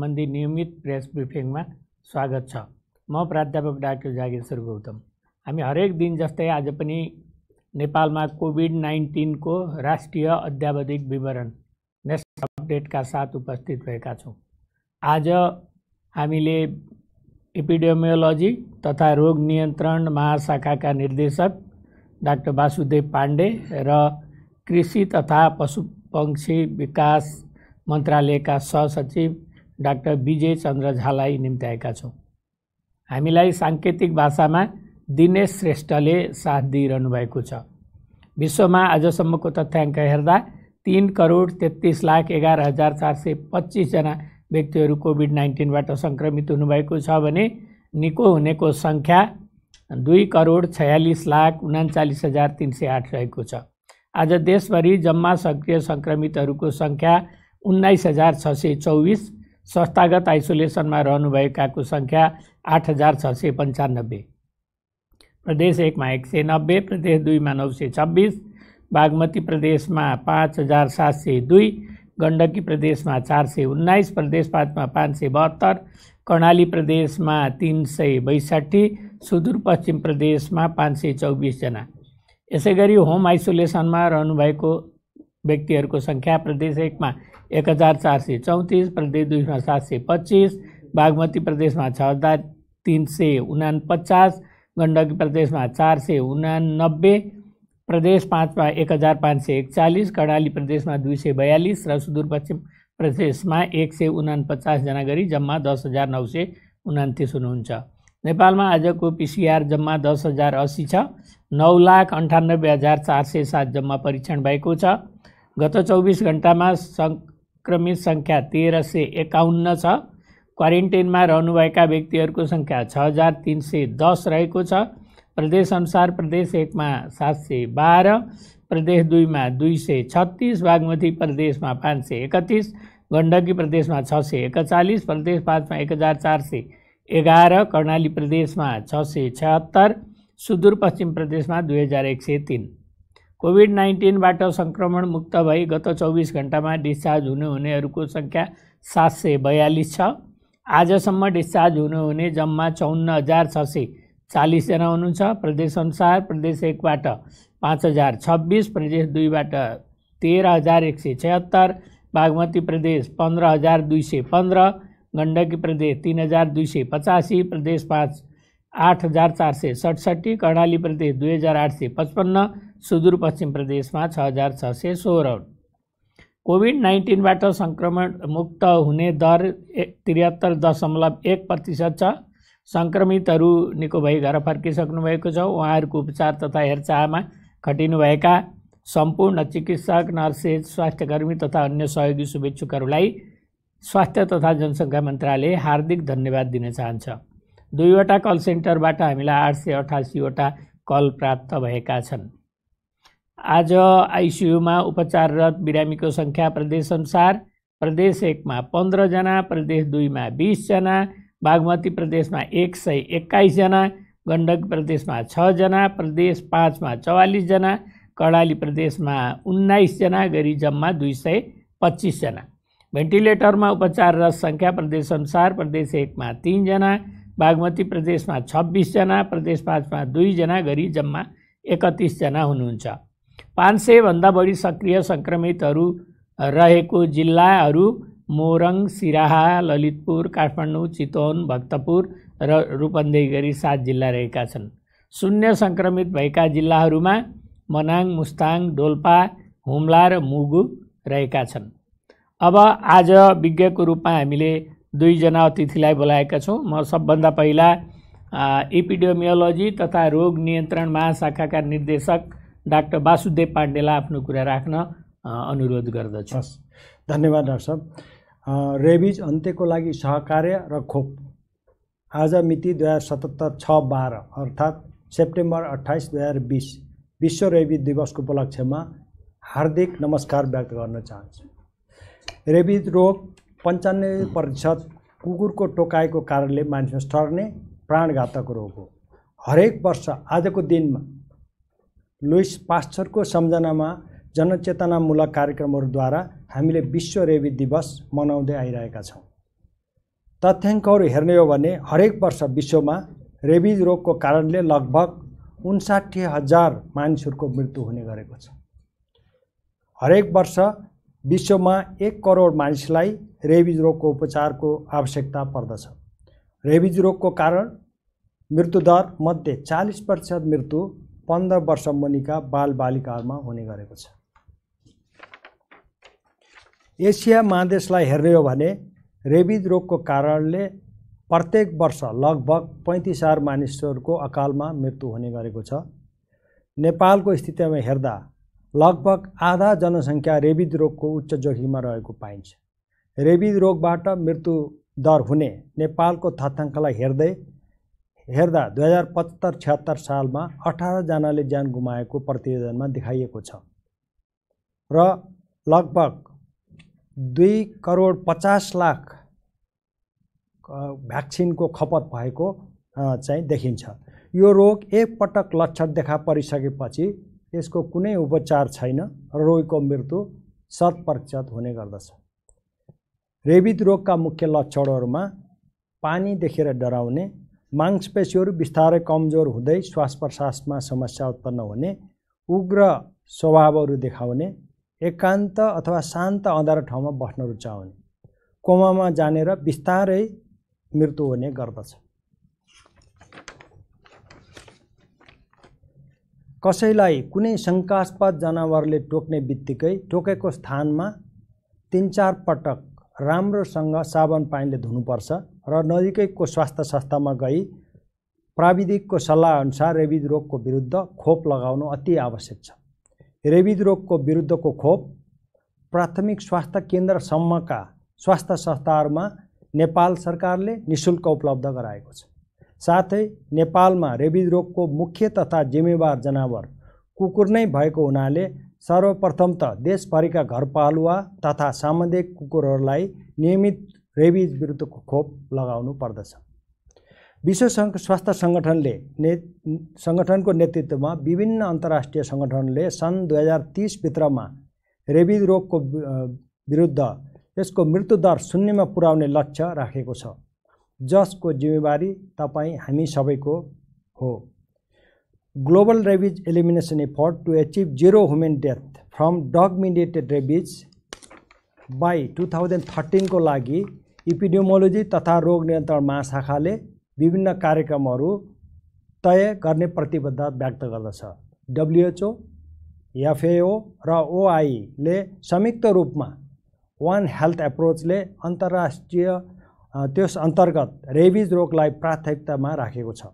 सम्बन्धी नियमित प्रेस ब्रिफिङमा स्वागत छ। म प्राध्यापक डाक्टर जागेश्वर गौतम। हामी हरेक दिन जस्तै आज पनि नेपालमा कोभिड-19 को राष्ट्रिय अद्यावधिक विवरण नेक्स्ट अपडेटका साथ उपस्थित भएका छौँ। आज हामीले एपिडेमियोलोजी तथा रोग नियन्त्रण महाशाखाका निर्देशक डाक्टर वासुदेव पाण्डे र कृषि तथा पशुपक्षी विकास मन्त्रालयका सहसचिव डाक्टर विजय चन्द्र झालाई निम्त्याएका छौँ। हामीलाई साङ्केतिक भाषामा दिनेश श्रेष्ठले साथ दिइरहनु भएको छ। विश्वमा आजसम्मको तथ्याङ्क हेर्दा 3,33,11,425 जना व्यक्तिहरू कोभिड-19बाट सङ्क्रमित हुनुभएको छ भने निको हुनेको सङ्ख्या 2,46,39,308 रहेको छ। आज देशभरि जम्मा सक्रिय सङ्क्रमितहरूको सङ्ख्या 19,624, संस्थागत आइसोलेसनमा रहनुभएकाको सङ्ख्या 8,695। प्रदेश 1 मा 190, प्रदेश 2 मा 926, बागमती प्रदेशमा 5,702, गण्डकी प्रदेशमा 419, प्रदेश 5 मा 572, कर्णाली प्रदेशमा 362, सुदूरपश्चिम प्रदेशमा 524 जना। यसैगरी होम आइसोलेसनमा रहनुभएको व्यक्तिहरूको सङ्ख्या प्रदेश 1 मा 1,434, प्रदेश 2 मा 725, बागमती प्रदेशमा 6,349, गण्डकी प्रदेशमा 489, प्रदेश 5 मा 1,541, कर्णाली प्रदेशमा 242 र सुदूरपश्चिम प्रदेशमा 149 जना गरी जम्मा 10,929 हुनुहुन्छ। नेपालमा आजको पिसिआर जम्मा 10,080 छ। 9,98,407 जम्मा परीक्षण भएको छ। गत 24 घण्टामा सङ्क्रमित सङ्ख्या 1,351 छ। क्वारेन्टाइनमा रहनुभएका व्यक्तिहरूको सङ्ख्या 6,310 रहेको छ। प्रदेश अनुसार प्रदेश 1 मा 712, प्रदेश 2 मा 236, बागमती प्रदेशमा 531, गण्डकी प्रदेशमा 641, प्रदेश 5 मा 1,411, कर्णाली प्रदेशमा 676, सुदूरपश्चिम प्रदेशमा 2,103। कोभिड-19बाट सङ्क्रमण मुक्त भई गत 24 घण्टामा डिस्चार्ज हुनेहरूको सङ्ख्या 742 छ। आजसम्म डिस्चार्ज हुनुहुने जम्मा 54,640 जना हुनुहुन्छ। प्रदेश अनुसार प्रदेश 1 बाट 5,026, प्रदेश 2 बाट 13,176, बागमती प्रदेश 15,215, गण्डकी प्रदेश 3,285, प्रदेश 5 8,467, कर्णाली प्रदेश 2,855, सुदूरपश्चिम प्रदेशमा 6,616। कोभिड-19बाट सङ्क्रमण मुक्त हुने दर 73.1% छ। सङ्क्रमितहरू निको भई घर फर्किसक्नु भएको छ। उहाँहरूको उपचार तथा हेरचाहमा खटिनुभएका सम्पूर्ण चिकित्सक, नर्सेज, स्वास्थ्यकर्मी तथा अन्य सहयोगी शुभेच्छुकहरूलाई स्वास्थ्य तथा जनसङ्ख्या मन्त्रालय हार्दिक धन्यवाद दिन चाहन्छ। 2वटा कल सेन्टरबाट हामीलाई 888वटा कल प्राप्त भएका छन्। आज आइसियुमा उपचाररत बिरामीको सङ्ख्या प्रदेश अनुसार प्रदेश 1 मा 15 जना, प्रदेश 2 मा 20 जना, बागमती प्रदेशमा 121 जना, गण्डकी प्रदेशमा 6 जना, प्रदेश 5 मा 44 जना, कर्णाली प्रदेशमा 19 जना गरी जम्मा 225 जना। भेन्टिलेटरमा उपचाररत सङ्ख्या प्रदेश अनुसार प्रदेश 1 मा 3 जना, बागमती प्रदेशमा 26 जना, प्रदेश 5 मा 2 जना गरी जम्मा 31 जना हुनुहुन्छ। 500 भन्दा बढी सक्रिय सङ्क्रमितहरू रहेको जिल्लाहरू मोरङ, सिराहा, ललितपुर, काठमाडौँ, चितवन, भक्तपुर र रूपन्देही गरी 7 जिल्ला रहेका छन्। शून्य सङ्क्रमित भएका जिल्लाहरूमा मनाङ, मुस्ताङ, डोल्पा, हुम्ला र मुगु रहेका छन्। अब आज विज्ञको रूपमा हामीले 2 जना अतिथिलाई बोलाएका छौँ। म सबभन्दा पहिला एपिडेमियोलोजी तथा रोग नियन्त्रण महाशाखाका निर्देशक डाक्टर वासुदेव पाण्डेलाई आफ्नो कुरा राख्न अनुरोध गर्दछु। धन्यवाद डाक्टर साहब। रेबिज अन्त्यको लागि सहकार्य र खोप आज मिति 2077-6-12 अर्थात् सेप्टेम्बर 28, 2020 विश्व रेबिज दिवसको उपलक्ष्यमा हार्दिक नमस्कार व्यक्त गर्न चाहन्छु। रेबिज रोग 95% कुकुरको टोकाइको कारणले मानिसमा सर्ने प्राणघातक रोग हो। हरेक वर्ष आजको दिनमा लुइस पास्चरको सम्झनामा जनचेतनामूलक कार्यक्रमहरूद्वारा हामीले विश्व रेबिज दिवस मनाउँदै आइरहेका छौँ। तथ्याङ्कहरू हेर्ने हो भने हरेक वर्ष विश्वमा रेबिज रोगको कारणले लगभग 59,000 मानिसहरूको मृत्यु हुने गरेको छ। हरेक वर्ष विश्वमा 1 करोड मानिसलाई रेबिज रोगको उपचारको आवश्यकता पर्दछ। रेबिज रोगको कारण मृत्युदर मध्ये 40% मृत्यु 15 वर्ष मुनिका बालबालिकाहरूमा हुने गरेको छ। एसिया महादेशलाई हेर्ने हो भने रेबिज रोगको कारणले प्रत्येक वर्ष लगभग 35,000 मानिसहरूको अकालमा मृत्यु हुने गरेको छ। नेपालको स्थितिमा हेर्दा लगभग आधा जनसङ्ख्या रेबिज रोगको उच्च जोखिममा रहेको पाइन्छ। रेबिज रोगबाट मृत्यु दर हुने नेपालको तथ्याङ्कलाई हेर्दा 2075-76 सालमा 18 जनाले ज्यान गुमाएको प्रतिवेदनमा देखाइएको छ र लगभग 2,50,00,000 भ्याक्सिनको खपत भएको चाहिँ देखिन्छ। यो रोग एक पटक लक्षण देखा परिसकेपछि यसको कुनै उपचार छैन र रोगीको मृत्यु 100% हुने गर्दछ। रेबिज रोगका मुख्य लक्षणहरूमा पानी देखेर डराउने, मांसपेशीहरू बिस्तारै कमजोर हुँदै श्वास प्रश्वासमा समस्या उत्पन्न हुने, उग्र स्वभावहरू देखाउने, एकान्त अथवा शान्त अँध्यारो ठाउँमा बस्न रुचाउने, कोमामा जाने र बिस्तारै मृत्यु हुने गर्दछ। कसैलाई कुनै शङ्कास्पद जनावरले टोक्ने बित्तिकै टोकेको स्थानमा 3-4 पटक राम्रोसँग साबुन पानीले धुनुपर्छ र नजिकैको स्वास्थ्य संस्थामा गई प्राविधिकको सल्लाह अनुसार रेबिज रोगको विरुद्ध खोप लगाउनु अति आवश्यक छ। रेबिज रोगको विरुद्धको खोप प्राथमिक स्वास्थ्य केन्द्रसम्मका स्वास्थ्य संस्थाहरूमा नेपाल सरकारले निःशुल्क उपलब्ध गराएको छ। साथै नेपालमा रेबिज रोगको मुख्य तथा जिम्मेवार जनावर कुकुर नै भएको हुनाले सर्वप्रथम त देशभरिका घरपालुवा तथा सामुदायिक कुकुरहरूलाई नियमित रेबिज विरुद्धको खोप लगाउनु पर्दछ। विश्व स्वास्थ्य सङ्गठनको नेतृत्वमा विभिन्न अन्तर्राष्ट्रिय सङ्गठनले सन् 2030 भित्रमा रेबिज रोगको विरुद्ध यसको मृत्युदर शून्यमा पुर्याउने लक्ष्य राखेको छ, जसको जिम्मेवारी हामी सबैको हो। Global rabies elimination effort to achieve zero human death from dog mediated rabies by 2013 को लागि इपिडेमियोलोजी तथा रोग नियन्त्रण महाशाखाले विभिन्न कार्यक्रमहरू तय गर्ने प्रतिबद्धता व्यक्त गर्दछ। WHO, FAO र OI ले संयुक्त रूपमा वन हेल्थ एप्रोचले त्यस अन्तर्गत रेबिज रोगलाई प्राथमिकतामा राखेको छ।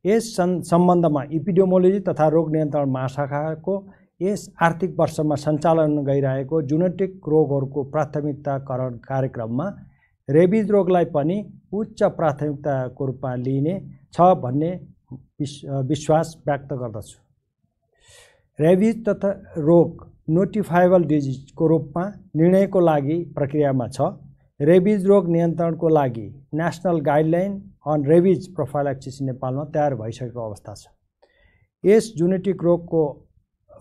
यस सम्बन्धमा इपिडेमियोलोजी तथा रोग नियन्त्रण महाशाखाको यस आर्थिक वर्षमा सञ्चालन गइरहेको जेनेटिक रोगहरूको प्राथमिकताकरण कार्यक्रममा रेबिज रोगलाई पनि उच्च प्राथमिकताको रूपमा लिइने छ भन्ने विश्वास व्यक्त गर्दछु। रेबिज तथा रोग नोटिफाइबल डिजिजको रूपमा निर्णयको लागि प्रक्रियामा छ। रेबिज रोग नियन्त्रणको लागि national guideline on rabies prophylaxis नेपालमा तयार भइसकेको अवस्था छ। यस जेनेटिक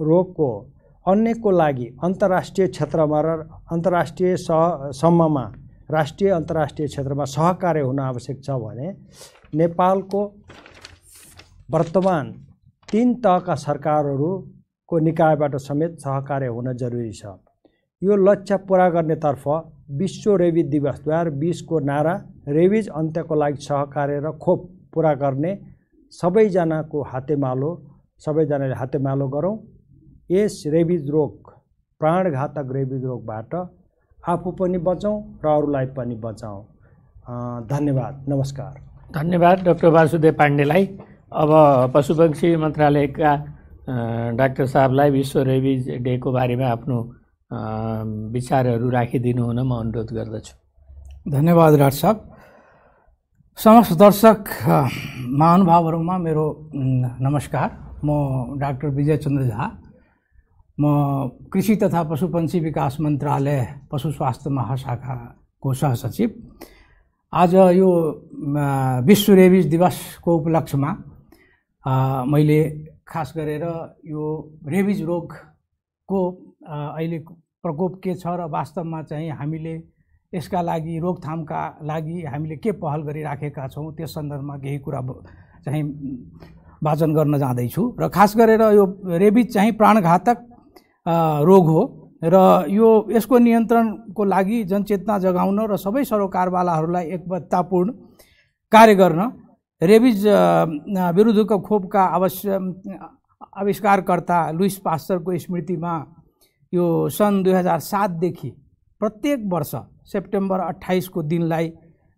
रोगको अन्यको लागि अन्तर्राष्ट्रिय क्षेत्रमा र अन्तर्राष्ट्रिय सम्ममा राष्ट्रिय अन्तर्राष्ट्रिय क्षेत्रमा सहकार्य हुन आवश्यक छ भने नेपालको वर्तमान 3 तहका सरकारहरूको निकायबाट समेत सहकार्य हुन जरुरी छ। यो लक्ष्य पूरा गर्नेतर्फ विश्व रेबिज दिवस 2020 को नारा रेबिज अन्त्यको लागि सहकार्य र खोप पूरा गर्ने सबैजनाले हातेमालो गरौँ। यस रेबिज रोग प्राणघातक रेबिज रोगबाट आफू पनि बचौँ र अरूलाई पनि बचाउँ। धन्यवाद, नमस्कार। धन्यवाद डाक्टर वासुदेव पाण्डेलाई। अब पशुपक्षी मन्त्रालयका डाक्टर साहबलाई विश्व रेबिज डेको बारेमा आफ्नो विचारहरू राखिदिनु हुन म अनुरोध गर्दछु। धन्यवाद डाक्टर साहब। समस्त दर्शक महानुभावहरूमा मेरो नमस्कार। म डाक्टर विजय चन्द्र झा, म कृषि तथा पशुपन्छी विकास मन्त्रालय पशु स्वास्थ्य महाशाखाको सहसचिव। आज यो विश्व रेबिज दिवसको उपलक्ष्यमा मैले खास गरेर यो रेबिज रोगको अहिले प्रकोप के छ र वास्तवमा चाहिँ हामीले यसका लागि रोकथामका लागि हामीले के पहल गरिराखेका छौँ त्यस सन्दर्भमा केही कुरा चाहिँ वाचन गर्न जाँदैछु। र खास गरेर यो रेबिज चाहिँ प्राणघातक रोग हो र यसको नियन्त्रणको लागि जनचेतना जगाउन र सबै सरोकारवालाहरूलाई एकबद्धतापूर्ण कार्य गर्न रेबिज विरुद्धको खोपका आविष्कारकर्ता लुइस पास्चरको स्मृतिमा यो सन् 2007 देखि प्रत्येक वर्ष सेप्टेम्बर 28 को दिनलाई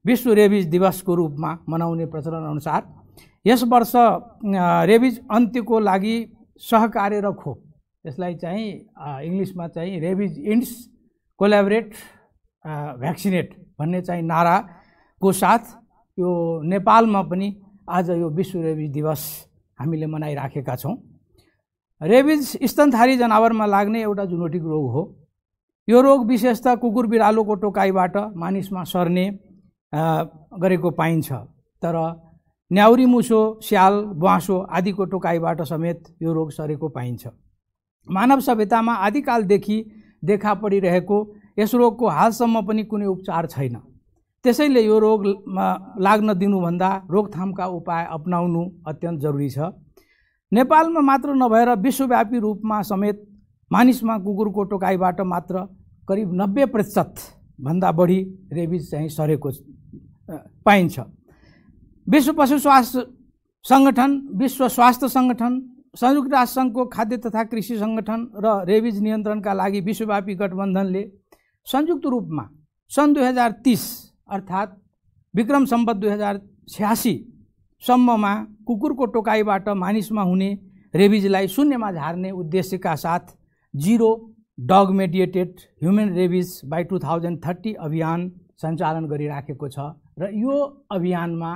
विश्व रेबिज दिवसको रूपमा मनाउने प्रचलन अनुसार यस वर्ष रेबिज अन्त्यको लागि सहकार्य र खोप, यसलाई चाहिँ इङ्ग्लिसमा चाहिँ रेबिज इन्ड्स कोल्याबोरेट भ्याक्सिनेट भन्ने चाहिँ नाराको साथ यो नेपालमा पनि आज यो विश्व रेबिज दिवस हामीले मनाइराखेका छौँ। रेबिज स्तनधारी जनावरमा लाग्ने एउटा जुनोटिक रोग हो। यो रोग विशेषतः कुकुर बिरालोको टोकाइबाट मानिसमा सर्ने गरेको पाइन्छ, तर न्याउरी मुसो, स्याल, ब्वाँसो आदिको टोकाइबाट समेत यो रोग सरेको पाइन्छ। मानव सभ्यतामा आदिकालदेखि देखा परिरहेको यस रोगको हालसम्म पनि कुनै उपचार छैन। त्यसैले यो रोगमा लाग्न दिनुभन्दा रोकथामका उपाय अपनाउनु अत्यन्त जरुरी छ। नेपालमा मात्र नभएर विश्वव्यापी रूपमा समेत मानिसमा कुकुरको टोकाइबाट मात्र करिब 90% भन्दा बढी रेबिज चाहिँ सरेको पाइन्छ। विश्व पशु स्वास्थ्य सङ्गठन, विश्व स्वास्थ्य सङ्गठन, संयुक्त राष्ट्र सङ्घको खाद्य तथा कृषि सङ्गठन र रेबिज नियन्त्रणका लागि विश्वव्यापी गठबन्धनले संयुक्त रूपमा सन् 2030 अर्थात् विक्रम सम्वत 2086 सम्ममा कुकुरको टोकाइबाट मानिसमा हुने रेबिजलाई शून्यमा झार्ने उद्देश्यका साथ zero dog mediated human rabies by 2030 अभियान सञ्चालन गरिराखेको छ। र यो अभियानमा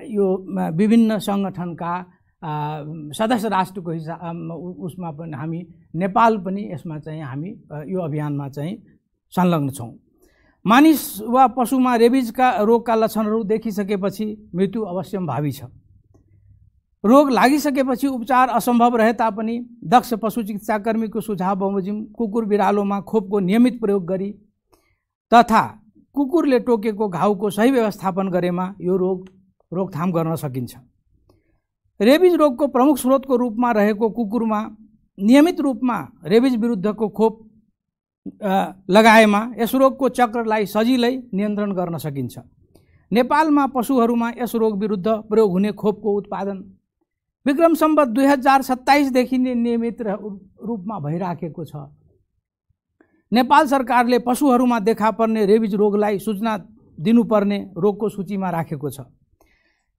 यो विभिन्न सङ्गठनका सदस्य राष्ट्रको उसमा पनि हामी नेपाल पनि यसमा चाहिँ हामी यो अभियानमा चाहिँ संलग्न छौँ। मानिस वा पशुमा रेबिजका रोगका लक्षणहरू देखिसकेपछि मृत्यु अवश्यम्भावी छ। रोग लागिसकेपछि उपचार असम्भव रहे तापनि दक्ष पशु चिकित्साकर्मीको सुझाव बमोजिम कुकुर बिरालोमा खोपको नियमित प्रयोग गरी तथा कुकुरले टोकेको घाउको सही व्यवस्थापन गरेमा यो रोकथाम गर्न सकिन्छ। रेबिज रोगको प्रमुख स्रोतको रूपमा रहेको कुकुरमा नियमित रूपमा रेबिज विरुद्धको खोप लगाएमा यस रोगको चक्रलाई सजिलै नियन्त्रण गर्न सकिन्छ। नेपालमा पशुहरूमा यस रोग विरुद्ध प्रयोग हुने खोपको उत्पादन विक्रम सम्वत 2027 देखि नै नियमित रूपमा भइराखेको छ। नेपाल सरकारले पशुहरूमा देखा पर्ने रेबिज रोगलाई सूचना दिनुपर्ने रोगको सूचीमा राखेको छ।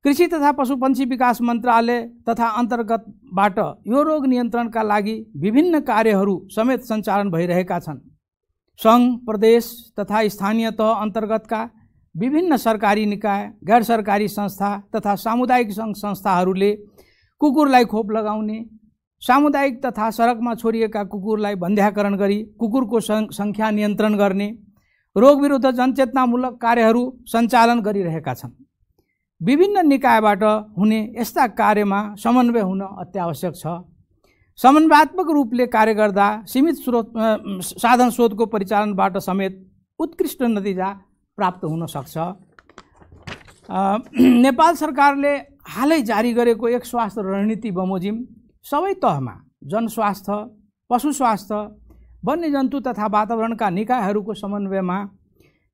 कृषि तथा पशुपन्छी विकास मन्त्रालय तथा अन्तर्गतबाट यो रोग नियन्त्रणका लागि विभिन्न कार्यहरू समेत सञ्चालन भइरहेका छन्। सङ्घ, प्रदेश तथा स्थानीय तह अन्तर्गतका विभिन्न सरकारी निकाय, गैर सरकारी संस्था तथा सामुदायिक सङ्घ संस्थाहरूले कुकुरलाई खोप लगाउने, सामुदायिक तथा सडकमा छोडिएका कुकुरलाई बन्ध्याकरण गरी कुकुरको सङ्ख्या नियन्त्रण गर्ने रोग विरुद्ध जनचेतनामूलक कार्यहरू सञ्चालन गरिरहेका छन्। विभिन्न निकायबाट हुने यस्ता कार्यमा समन्वय हुन अत्यावश्यक छ। समन्वयात्मक रूपले कार्य गर्दा सीमित साधन स्रोतको परिचालनबाट समेत उत्कृष्ट नतिजा प्राप्त हुन सक्छ। नेपाल सरकारले हालै जारी गरेको एक स्वास्थ्य रणनीति बमोजिम सबै तहमा जनस्वास्थ्य, पशु स्वास्थ्य, वन्यजन्तु तथा वातावरणका निकायहरूको समन्वयमा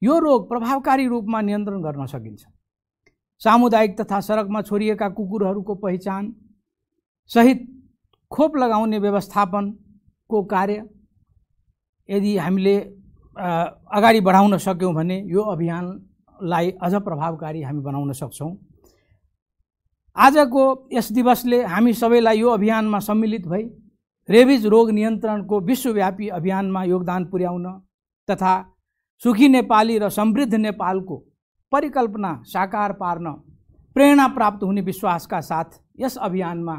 यो रोग प्रभावकारी रूपमा नियन्त्रण गर्न सकिन्छ। सामुदायिक तथा सडकमा छोडिएका कुकुरहरूको पहिचान सहित खोप लगाउने व्यवस्थापनको कार्य यदि हामीले अगाडि बढाउन सक्यौँ भने यो अभियानलाई अझ प्रभावकारी हामी बनाउन सक्छौँ। आजको यस दिवसले हामी सबैलाई यो अभियानमा सम्मिलित भई रेबिज रोग नियन्त्रणको विश्वव्यापी अभियानमा योगदान पुर्याउन तथा सुखी नेपाली र समृद्ध नेपालको परिकल्पना साकार पार्न प्रेरणा प्राप्त हुने विश्वासका साथ यस अभियानमा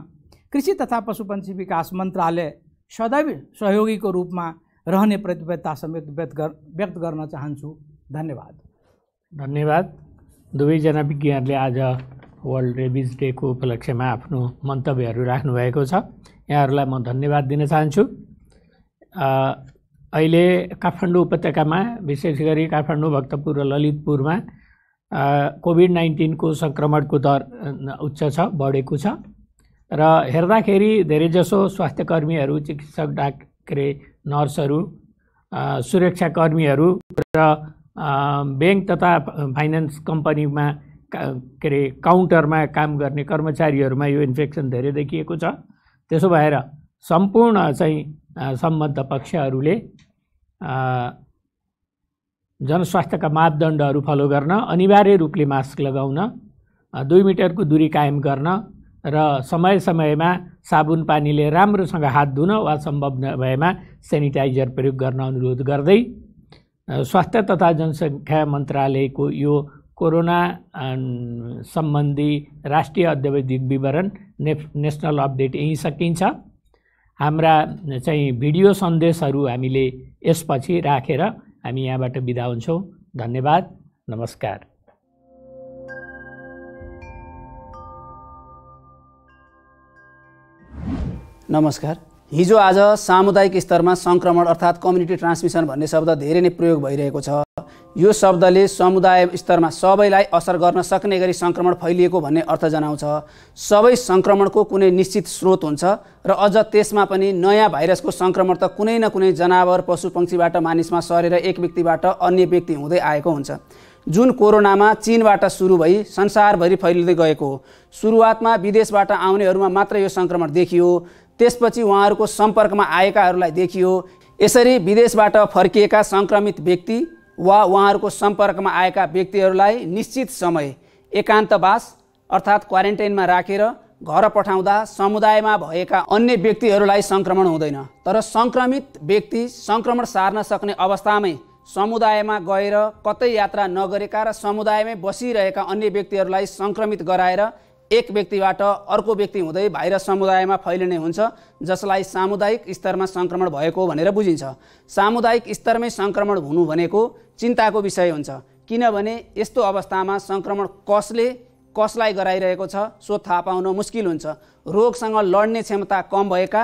कृषि तथा पशुपन्छी विकास मन्त्रालय सदैव सहयोगीको रूपमा रहने प्रतिबद्धता समेत व्यक्त गर्न चाहन्छु। धन्यवाद। धन्यवाद। दुवैजना विज्ञहरूले आज वर्ल्ड रेबिज डेको उपलक्ष्यमा आफ्नो मन्तव्यहरू राख्नुभएको छ। यहाँहरूलाई म धन्यवाद दिन चाहन्छु। अहिले काठमाडौँ उपत्यकामा विशेष गरी काठमाडौँ, भक्तपुर र ललितपुरमा कोभिड-19 को सङ्क्रमणको दर उच्च छ, बढेको छ र हेर्दाखेरि धेरैजसो स्वास्थ्यकर्मीहरू, चिकित्सक, डाक्टरे, नर्सहरू, सुरक्षाकर्मीहरू र ब्याङ्क तथा फाइनेन्स कम्पनीमा काउन्टरमा काम गर्ने कर्मचारीहरूमा यो इन्फेक्सन धेरै देखिएको छ। त्यसो भएर सम्पूर्ण चाहिँ सम्बद्ध पक्षहरूले जनस्वास्थ्यका मापदण्डहरू फलो गर्न, अनिवार्य रूपले मास्क लगाउन, 2 मिटरको दूरी कायम गर्न र समय समयमा साबुन पानीले राम्रोसँग हात धुन वा सम्भव भएमा सेनिटाइजर प्रयोग गर्न अनुरोध गर्दै स्वास्थ्य तथा जनसङ्ख्या मन्त्रालयको यो कोरोना सम्बन्धी राष्ट्रिय अद्यावधिक विवरण नेसनल अपडेट यहीँ सकिन्छ। हाम्रा चाहिँ भिडियो सन्देशहरू हामीले यसपछि राखेर हामी यहाँबाट बिदा हुन्छौँ। धन्यवाद, नमस्कार। नमस्कार। हिजो आज सामुदायिक स्तरमा सङ्क्रमण अर्थात् कम्युनिटी ट्रान्समिसन भन्ने शब्द धेरै नै प्रयोग भइरहेको छ। यो शब्दले समुदाय स्तरमा सबैलाई असर गर्न सक्ने गरी सङ्क्रमण फैलिएको भन्ने अर्थ जनाउँछ। सबै सङ्क्रमणको कुनै निश्चित स्रोत हुन्छ र अझ त्यसमा पनि नयाँ भाइरसको सङ्क्रमण त कुनै न कुनै जनावर, पशुपक्षीबाट मानिसमा सरेर एक व्यक्तिबाट अन्य व्यक्ति हुँदै आएको हुन्छ, जुन कोरोनामा चीनबाट सुरु भई संसारभरि फैलिँदै गएको हो। सुरुवातमा विदेशबाट आउनेहरूमा मात्र यो सङ्क्रमण देखियो, त्यसपछि उहाँहरूको सम्पर्कमा आएकाहरूलाई देखियो। यसरी विदेशबाट फर्किएका सङ्क्रमित व्यक्ति वा उहाँहरूको सम्पर्कमा आएका व्यक्तिहरूलाई निश्चित समय एकान्तवास अर्थात् क्वारेन्टाइनमा राखेर घर पठाउँदा समुदायमा भएका अन्य व्यक्तिहरूलाई सङ्क्रमण हुँदैन। तर सङ्क्रमित व्यक्ति सङ्क्रमण सार्न सक्ने अवस्थामै समुदायमा गएर कतै यात्रा नगरेका र समुदायमै बसिरहेका अन्य व्यक्तिहरूलाई सङ्क्रमित गराएर एक व्यक्तिबाट अर्को व्यक्ति हुँदै भाइरस समुदायमा फैलिने हुन्छ, जसलाई सामुदायिक स्तरमा सङ्क्रमण भएको भनेर बुझिन्छ। सामुदायिक स्तरमै सङ्क्रमण हुनु भनेको चिन्ताको विषय हुन्छ, किनभने यस्तो अवस्थामा सङ्क्रमण कसले कसलाई गराइरहेको छ सो थाहा पाउन मुस्किल हुन्छ। रोगसँग लड्ने क्षमता कम भएका